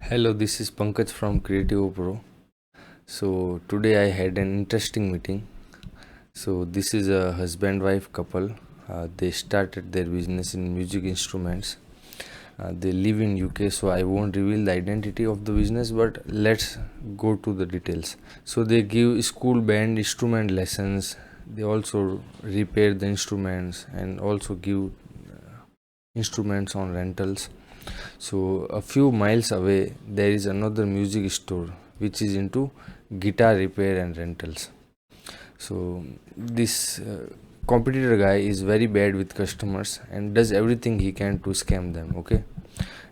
Hello, this is Pankaj from Kreativo Pro. So today I had an interesting meeting. So this is a husband-wife couple. They started their business in music instruments. They live in UK, so I won't reveal the identity of the business, but let's go to the details. So they give school band instrument lessons. They also repair the instruments and also give instruments on rentals. So a few miles away there is another music store which is into guitar repair and rentals. So this competitor guy is very bad with customers and does everything he can to scam them. Okay,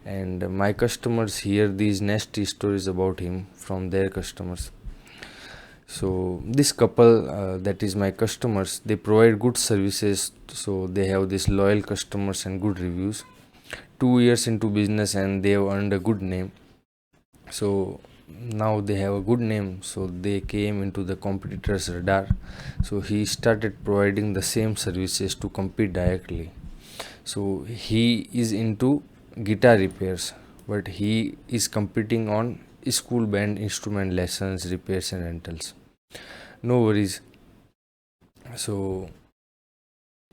and my customers hear these nasty stories about him from their customers. So this couple, that is my customers, they provide good services, so they have these loyal customers and good reviews. 2 years into business and they have earned a good name. So now they have a good name, so they came into the competitor's radar. So he started providing the same services to compete directly. So he is into guitar repairs, but he is competing on school band instrument lessons, repairs and rentals. No worries. So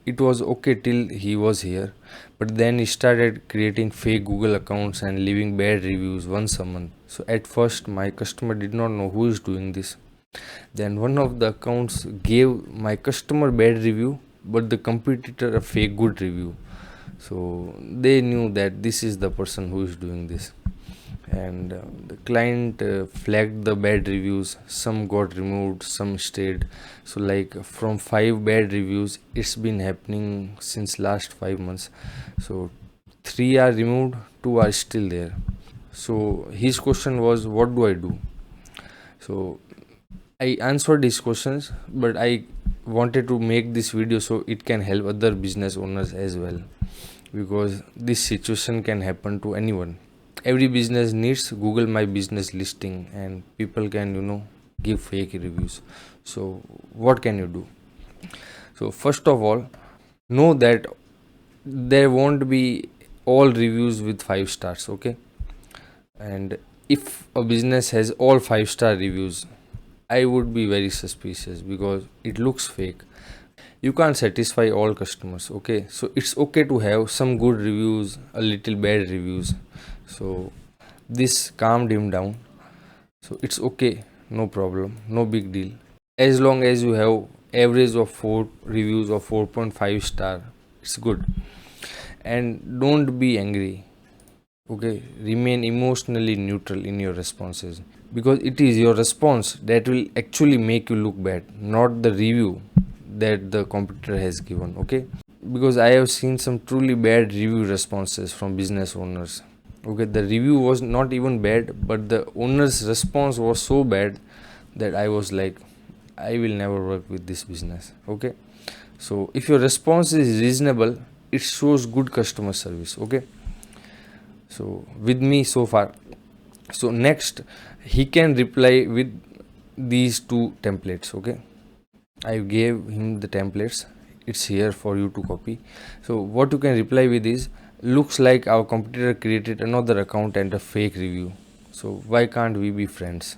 it was okay till he was here, but then he started creating fake Google accounts and leaving bad reviews once a month. So at first my customer did not know who is doing this. Then one of the accounts gave my customer bad review but the competitor a fake good review. So they knew that this is the person who is doing this. And the client flagged the bad reviews. Some got removed, some stayed. So like from 5 bad reviews, it's been happening since last 5 months. So 3 are removed, 2 are still there. So his question was, what do I do? So I answered his questions, but I wanted to make this video so it can help other business owners as well, because this situation can happen to anyone. Every business needs Google My Business listing, and people can give fake reviews. So what can you do? So first of all, know that there won't be all reviews with 5 stars. Okay, and if a business has all 5-star reviews, I would be very suspicious because it looks fake. You can't satisfy all customers. Okay, so it's okay to have some good reviews, a little bad reviews. So this calmed him down. So it's okay, no problem, no big deal. As long as you have average of 4 reviews or 4.5 star, it's good. And don't be angry. Okay, remain emotionally neutral in your responses, because it is your response that will actually make you look bad, not the review that the competitor has given. Okay, because I have seen some truly bad review responses from business owners. Okay, the review was not even bad, but the owner's response was so bad that I was like, I will never work with this business. Okay, so if your response is reasonable, it shows good customer service. Okay, so with me so far. So next, he can reply with these 2 templates. Okay, I gave him the templates. It's here for you to copy. So what you can reply with is, looks like our competitor created another account and a fake review. So why can't we be friends?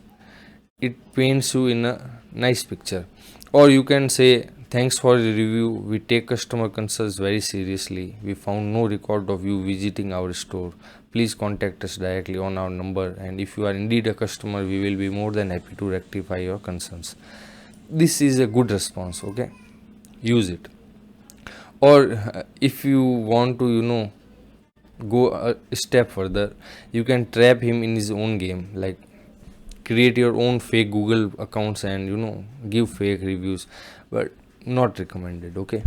It paints you in a nice picture. Or you can say, thanks for the review. We take customer concerns very seriously. We found no record of you visiting our store. Please contact us directly on our number. And if you are indeed a customer, we will be more than happy to rectify your concerns. This is a good response. Okay, use it. Or if you want to go a step further, you can trap him in his own game, like create your own fake Google accounts and give fake reviews, but not recommended. Okay,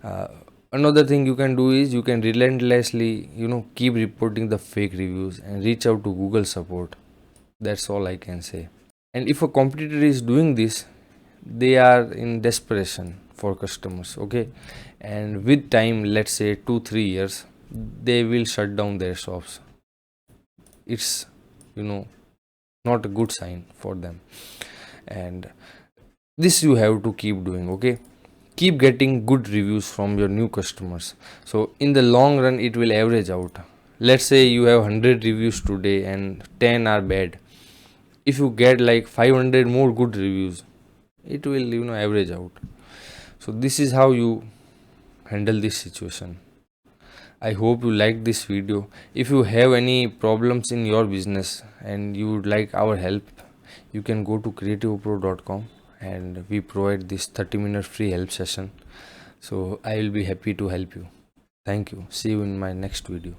uh, another thing you can do is you can relentlessly keep reporting the fake reviews and reach out to Google support. That's all I can say. And if a competitor is doing this, they are in desperation for customers. Okay, and with time, let's say 2-3 years, they will shut down their shops. It's not a good sign for them. And this you have to keep doing. Okay, keep getting good reviews from your new customers. So in the long run, it will average out. Let's say you have 100 reviews today and 10 are bad. If you get like 500 more good reviews, it will average out. So this is how you handle this situation. I hope you like this video. If you have any problems in your business and you would like our help, you can go to kreativopro.com and we provide this 30-minute free help session. So I will be happy to help you. Thank you. See you in my next video.